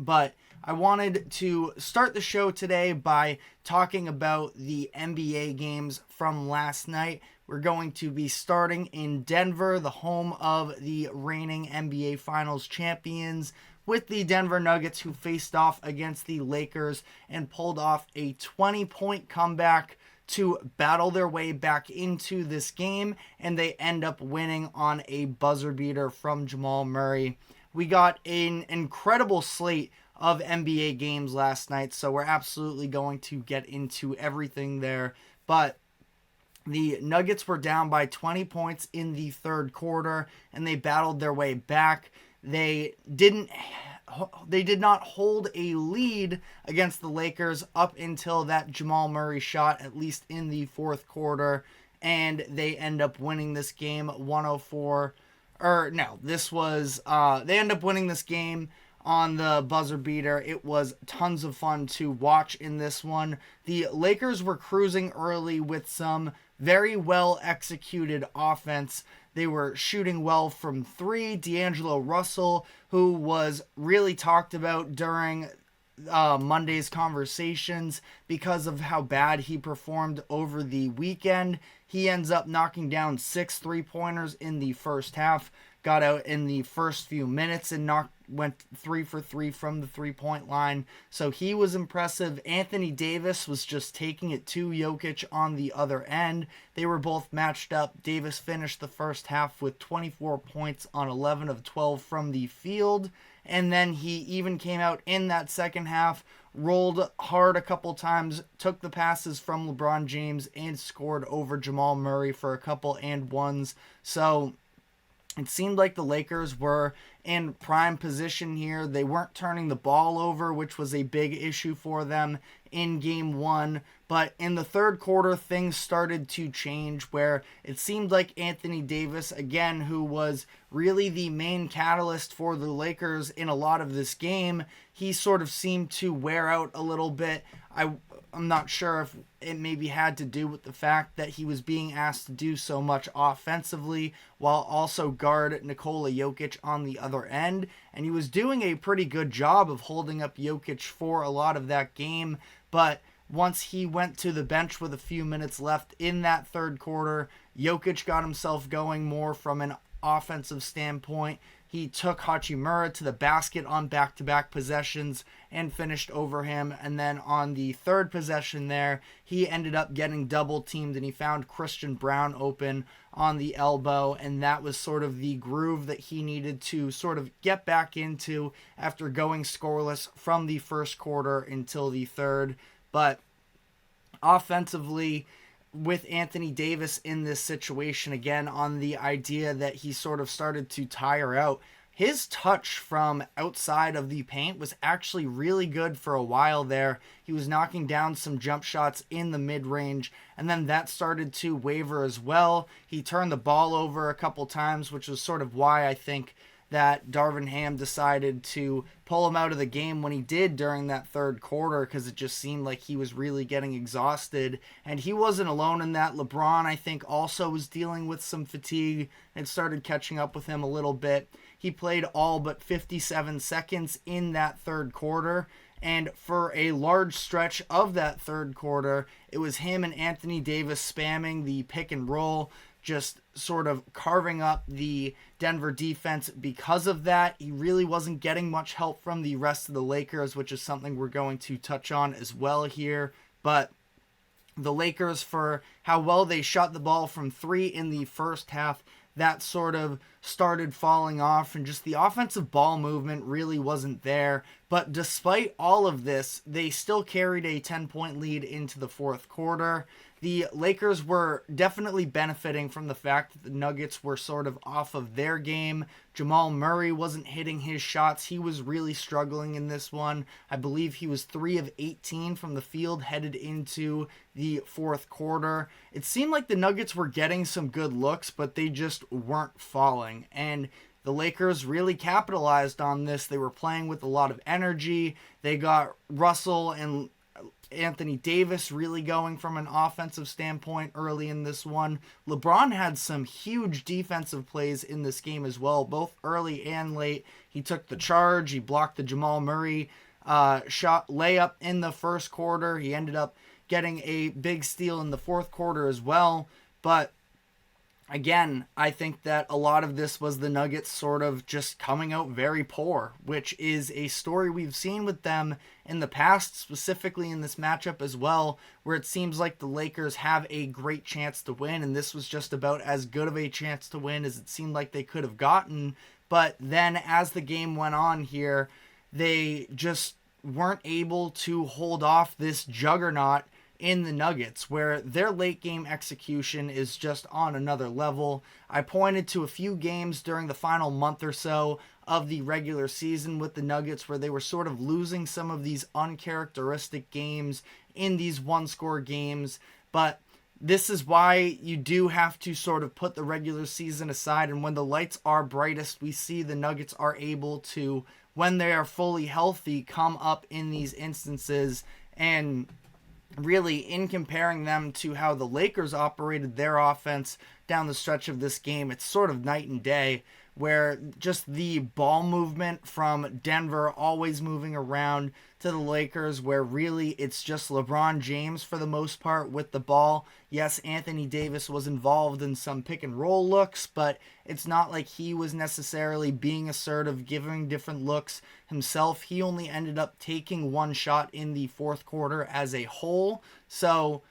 But I wanted to start the show today by talking about the NBA games from last night. We're going to be starting in Denver, the home of the reigning NBA Finals champions, with the Denver Nuggets, who faced off against the Lakers and pulled off a 20-point comeback to battle their way back into this game, and they end up winning on a buzzer beater from Jamal Murray. We got an incredible slate of NBA games last night, so we're absolutely going to get into everything there. But the Nuggets were down by 20 points in the third quarter, and they battled their way back. They did not hold a lead against the Lakers up until that Jamal Murray shot, at least in the fourth quarter, and they end up winning this game 104. They end up winning this game on the buzzer beater. It was tons of fun to watch in this one. The Lakers were cruising early with some very well executed offense. They were shooting well from three. D'Angelo Russell, who was really talked about during Monday's conversations because of how bad he performed over the weekend. He ends up knocking down 6 3-pointers in the first half, got out in the first few minutes and went 3 for 3 from the 3-point line. So he was impressive. Anthony Davis was just taking it to Jokic on the other end. They were both matched up. Davis finished the first half with 24 points on 11 of 12 from the field. And then he even came out in that second half, rolled hard a couple times, took the passes from LeBron James, and scored over Jamal Murray for a couple and ones. So it seemed like the Lakers were in prime position here. They weren't turning the ball over, which was a big issue for them in game one. But in the third quarter, things started to change, where it seemed like Anthony Davis, again, who was really the main catalyst for the Lakers in a lot of this game, he sort of seemed to wear out a little bit. I'm not sure if it maybe had to do with the fact that he was being asked to do so much offensively while also guard Nikola Jokic on the other end. And he was doing a pretty good job of holding up Jokic for a lot of that game. But once he went to the bench with a few minutes left in that third quarter, Jokic got himself going more from an offensive standpoint. He took Hachimura to the basket on back-to-back possessions and finished over him. And then on the third possession there, he ended up getting double-teamed, and he found Christian Brown open on the elbow. And that was sort of the groove that he needed to sort of get back into after going scoreless from the first quarter until the third. But offensively, with Anthony Davis in this situation, again, on the idea that he sort of started to tire out, his touch from outside of the paint was actually really good for a while there. He was knocking down some jump shots in the mid-range, and then that started to waver as well. He turned the ball over a couple times, which was sort of why I think that Darvin Ham decided to pull him out of the game when he did during that third quarter, because it just seemed like he was really getting exhausted. And he wasn't alone in that. LeBron, I think, also was dealing with some fatigue and started catching up with him a little bit. He played all but 57 seconds in that third quarter. And for a large stretch of that third quarter, it was him and Anthony Davis spamming the pick and roll, just sort of carving up the Denver defense. Because of that, he really wasn't getting much help from the rest of the Lakers, which is something we're going to touch on as well here. But the Lakers, for how well they shot the ball from three in the first half, that sort of started falling off, and just the offensive ball movement really wasn't there. But despite all of this, they still carried a 10-point lead into the fourth quarter. The Lakers were definitely benefiting from the fact that the Nuggets were sort of off of their game. Jamal Murray wasn't hitting his shots. He was really struggling in this one. I believe he was 3 of 18 from the field headed into the fourth quarter. It seemed like the Nuggets were getting some good looks, but they just weren't falling. And the Lakers really capitalized on this. They were playing with a lot of energy. They got Russell and Anthony Davis really going from an offensive standpoint early in this one. LeBron had some huge defensive plays in this game as well, both early and late. He took the charge. He blocked the Jamal Murray shot layup in the first quarter. He ended up getting a big steal in the fourth quarter as well. But again, I think that a lot of this was the Nuggets sort of just coming out very poor, which is a story we've seen with them in the past, specifically in this matchup as well, where it seems like the Lakers have a great chance to win, and this was just about as good of a chance to win as it seemed like they could have gotten. But then as the game went on here, they just weren't able to hold off this juggernaut in the Nuggets, where their late game execution is just on another level. I pointed to a few games during the final month or so of the regular season with the Nuggets where they were sort of losing some of these uncharacteristic games in these one-score games, but this is why you do have to sort of put the regular season aside, and when the lights are brightest, we see the Nuggets are able to, when they are fully healthy, come up in these instances. And really, in comparing them to how the Lakers operated their offense down the stretch of this game, it's sort of night and day, where just the ball movement from Denver always moving around to the Lakers, where really it's just LeBron James for the most part with the ball. Yes, Anthony Davis was involved in some pick and roll looks, but it's not like he was necessarily being assertive, giving different looks himself. He only ended up taking one shot in the fourth quarter as a whole. So,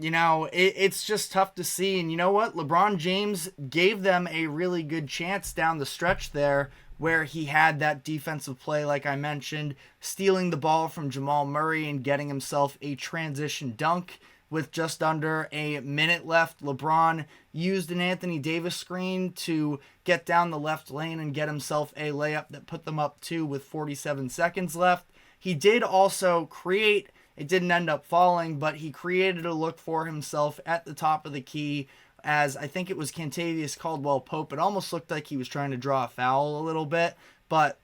it's just tough to see. And you know what? LeBron James gave them a really good chance down the stretch there, where he had that defensive play, like I mentioned, stealing the ball from Jamal Murray and getting himself a transition dunk with just under a minute left. LeBron used an Anthony Davis screen to get down the left lane and get himself a layup that put them up 2 with 47 seconds left. He did also create, it didn't end up falling, but he created a look for himself at the top of the key, as I think it was Kentavious Caldwell-Pope. It almost looked like he was trying to draw a foul a little bit, but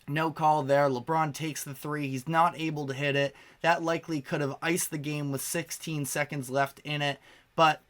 no call there. LeBron takes the three. He's not able to hit it. That likely could have iced the game with 16 seconds left in it. But,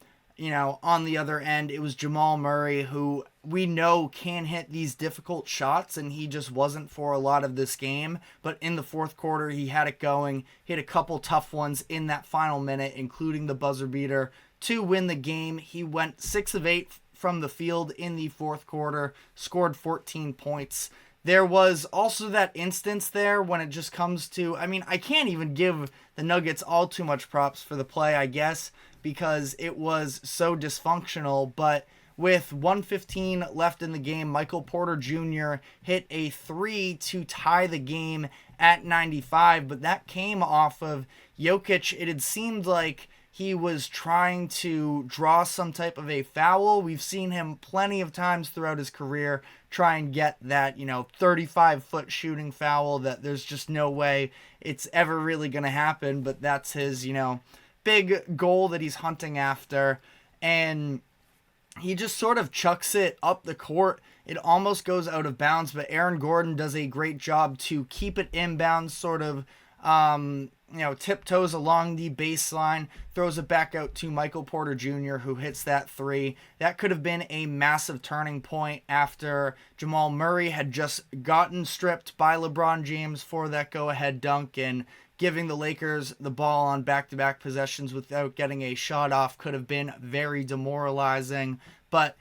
on the other end, it was Jamal Murray, who we know can hit these difficult shots, and he just wasn't for a lot of this game. But in the fourth quarter, he had it going. Hit a couple tough ones in that final minute, including the buzzer beater to win the game. He went 6 of 8 from the field in the fourth quarter, scored 14 points. There was also that instance there when it just comes to, I can't even give the Nuggets all too much props for the play, I guess, because it was so dysfunctional, but with 1:15 left in the game, Michael Porter Jr. hit a 3 to tie the game at 95, but that came off of Jokic. It had seemed like he was trying to draw some type of a foul. We've seen him plenty of times throughout his career try and get that, 35-foot shooting foul that there's just no way it's ever really going to happen, but that's his, big goal that he's hunting after. And he just sort of chucks it up the court. It almost goes out of bounds, but Aaron Gordon does a great job to keep it inbounds, sort of, tiptoes along the baseline, throws it back out to Michael Porter Jr., who hits that 3. That could have been a massive turning point after Jamal Murray had just gotten stripped by LeBron James for that go-ahead dunk, and giving the Lakers the ball on back-to-back possessions without getting a shot off could have been very demoralizing. But,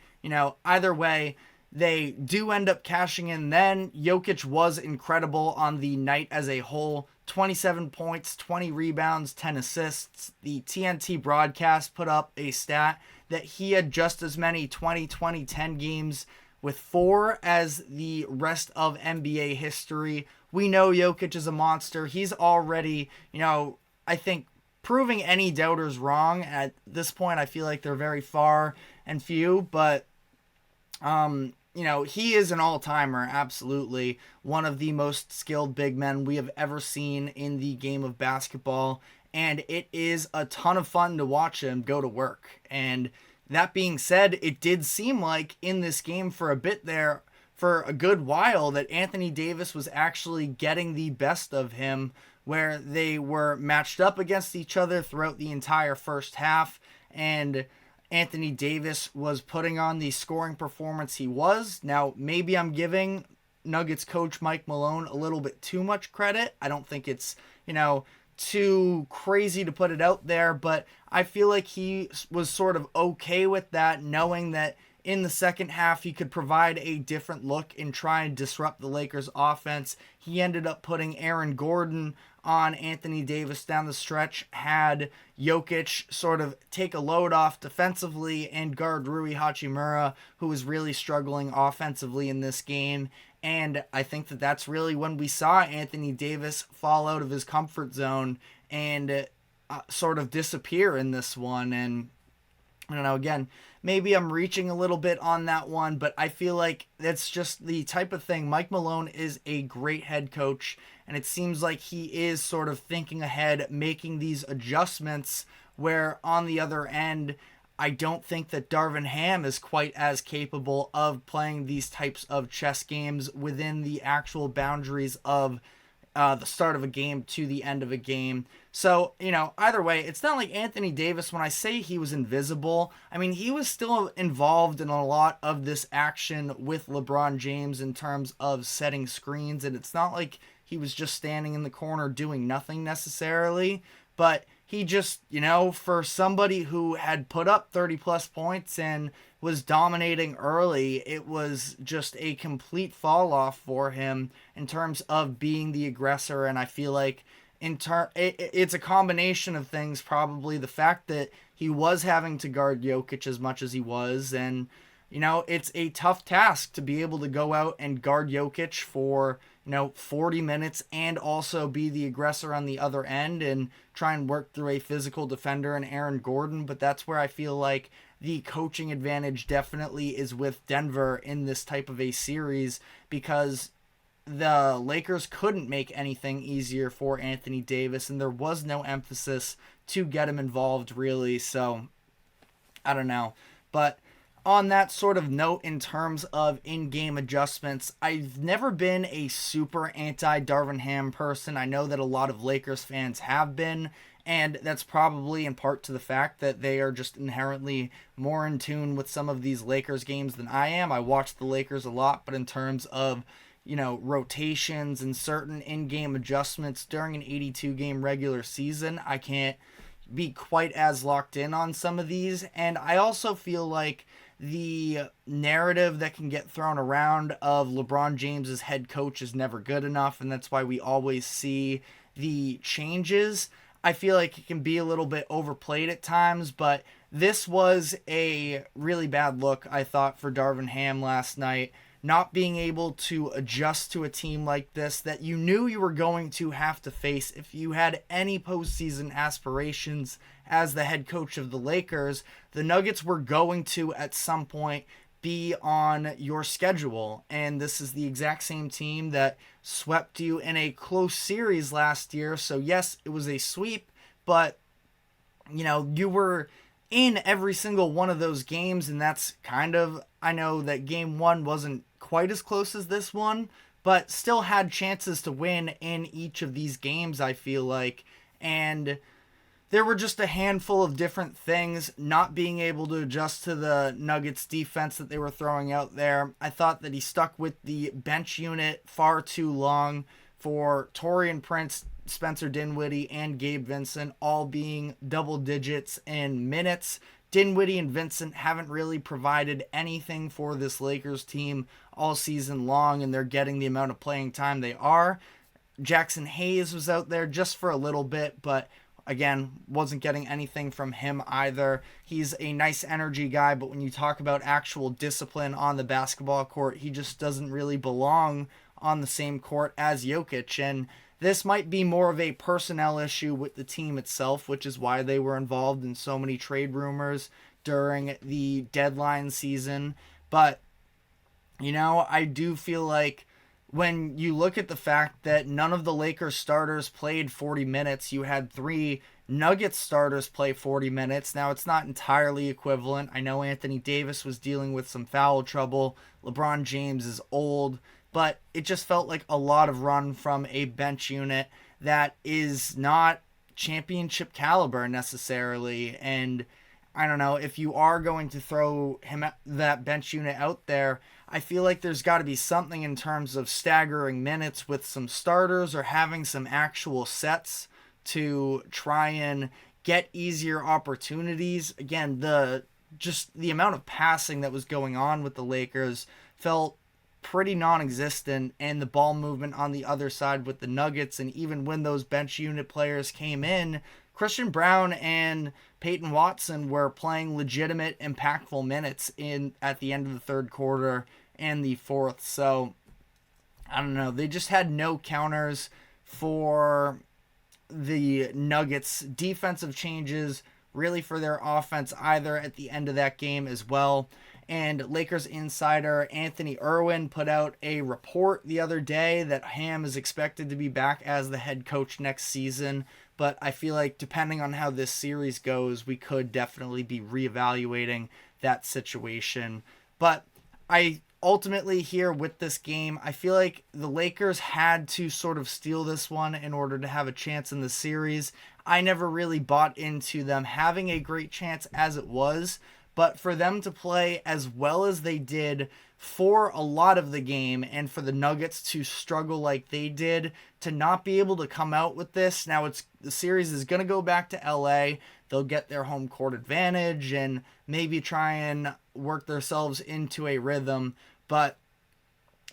either way, they do end up cashing in then. Jokic was incredible on the night as a whole. 27 points, 20 rebounds, 10 assists. The TNT broadcast put up a stat that he had just as many 20-20-10 games with 4 as the rest of NBA history. We know Jokic is a monster. He's already, I think, proving any doubters wrong. At this point, I feel like they're very far and few, but he is an all-timer, absolutely. One of the most skilled big men we have ever seen in the game of basketball, and it is a ton of fun to watch him go to work. And that being said, it did seem like in this game for a bit there, for a good while that Anthony Davis was actually getting the best of him, where they were matched up against each other throughout the entire first half, and Anthony Davis was putting on the scoring performance he was. Now, maybe I'm giving Nuggets coach Mike Malone a little bit too much credit. I don't think it's, too crazy to put it out there, but I feel like he was sort of okay with that, knowing that in the second half he could provide a different look and try and disrupt the Lakers offense. He ended up putting Aaron Gordon on Anthony Davis down the stretch, had Jokic sort of take a load off defensively and guard Rui Hachimura, who was really struggling offensively in this game. And I think that that's really when we saw Anthony Davis fall out of his comfort zone and sort of disappear in this one. And I don't know, again, maybe I'm reaching a little bit on that one, but I feel like that's just the type of thing. Mike Malone is a great head coach, and it seems like he is sort of thinking ahead, making these adjustments, where on the other end, I don't think that Darvin Ham is quite as capable of playing these types of chess games within the actual boundaries of the start of a game to the end of a game. So, either way, it's not like Anthony Davis, when I say he was invisible, I mean, he was still involved in a lot of this action with LeBron James in terms of setting screens, and it's not like he was just standing in the corner doing nothing necessarily, but he just, for somebody who had put up 30 plus points and was dominating early, it was just a complete fall off for him in terms of being the aggressor. And I feel like it's a combination of things, probably the fact that he was having to guard Jokic as much as he was, and it's a tough task to be able to go out and guard Jokic for 40 minutes and also be the aggressor on the other end and try and work through a physical defender in Aaron Gordon. But that's where I feel like the coaching advantage definitely is with Denver in this type of a series, because the Lakers couldn't make anything easier for Anthony Davis, and there was no emphasis to get him involved, really. So, I don't know. But on that sort of note, in terms of in-game adjustments, I've never been a super anti-Darvin Ham person. I know that a lot of Lakers fans have been, and that's probably in part to the fact that they are just inherently more in tune with some of these Lakers games than I am. I watch the Lakers a lot, but in terms of rotations and certain in-game adjustments during an 82-game regular season, I can't be quite as locked in on some of these. And I also feel like the narrative that can get thrown around of LeBron James as head coach is never good enough, and that's why we always see the changes. I feel like it can be a little bit overplayed at times, but this was a really bad look, I thought, for Darvin Ham last night. Not being able to adjust to a team like this that you knew you were going to have to face if you had any postseason aspirations as the head coach of the Lakers. The Nuggets were going to, at some point, be on your schedule. And this is the exact same team that swept you in a close series last year. So yes, it was a sweep, but you were in every single one of those games, and that's kind of, I know that game one wasn't quite as close as this one, but still had chances to win in each of these games, I feel like. And there were just a handful of different things, not being able to adjust to the Nuggets defense that they were throwing out there. I thought that he stuck with the bench unit far too long for Taurean Prince, Spencer Dinwiddie, and Gabe Vincent all being double digits in minutes. Dinwiddie and Vincent haven't really provided anything for this Lakers team all season long, and they're getting the amount of playing time they are. Jackson Hayes was out there just for a little bit, but again, wasn't getting anything from him either. He's a nice energy guy, but when you talk about actual discipline on the basketball court, he just doesn't really belong on the same court as Jokic. And this might be more of a personnel issue with the team itself, which is why they were involved in so many trade rumors during the deadline season. But, I do feel like when you look at the fact that none of the Lakers starters played 40 minutes, you had 3 Nuggets starters play 40 minutes. Now, it's not entirely equivalent. I know Anthony Davis was dealing with some foul trouble. LeBron James is old, but it just felt like a lot of run from a bench unit that is not championship caliber necessarily. And I don't know, if you are going to throw that bench unit out there, I feel like there's got to be something in terms of staggering minutes with some starters or having some actual sets to try and get easier opportunities. Again, the amount of passing that was going on with the Lakers felt pretty non-existent, and the ball movement on the other side with the Nuggets, and even when those bench unit players came in, Christian Brown and Peyton Watson were playing legitimate, impactful minutes at the end of the third quarter and the fourth. So, I don't know. They just had no counters for the Nuggets' defensive changes, really for their offense either at the end of that game as well. And Lakers insider Anthony Irwin put out a report the other day that Ham is expected to be back as the head coach next season. But I feel like depending on how this series goes, we could definitely be reevaluating that situation. But I ultimately here with this game, I feel like the Lakers had to sort of steal this one in order to have a chance in the series. I never really bought into them having a great chance as it was, but for them to play as well as they did for a lot of the game, and for the Nuggets to struggle like they did, to not be able to come out with this. Now the series is going to go back to LA. They'll get their home court advantage and maybe try and work themselves into a rhythm, but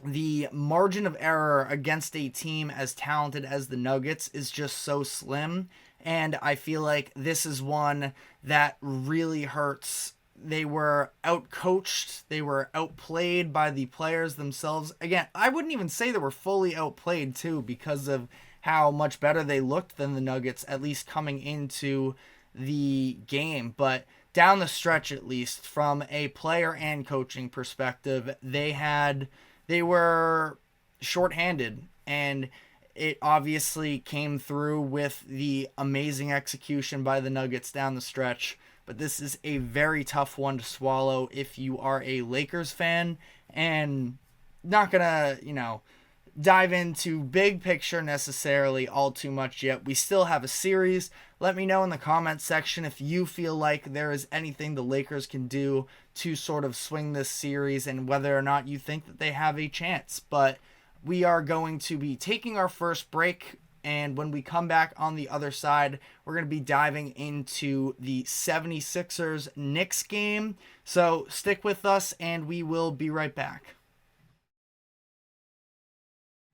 the margin of error against a team as talented as the Nuggets is just so slim, and I feel like this is one that really hurts. They were outcoached. They were outplayed by the players themselves. Again, I wouldn't even say they were fully outplayed, too, because of how much better they looked than the Nuggets, at least coming into the game. But down the stretch, at least, from a player and coaching perspective, they were shorthanded. And it obviously came through with the amazing execution by the Nuggets down the stretch. But this is a very tough one to swallow if you are a Lakers fan, and not gonna, dive into big picture necessarily all too much yet. We still have a series. Let me know in the comments section if you feel like there is anything the Lakers can do to sort of swing this series and whether or not you think that they have a chance. But we are going to be taking our first break, and when we come back on the other side, we're going to be diving into the 76ers Knicks game. So stick with us, and we will be right back.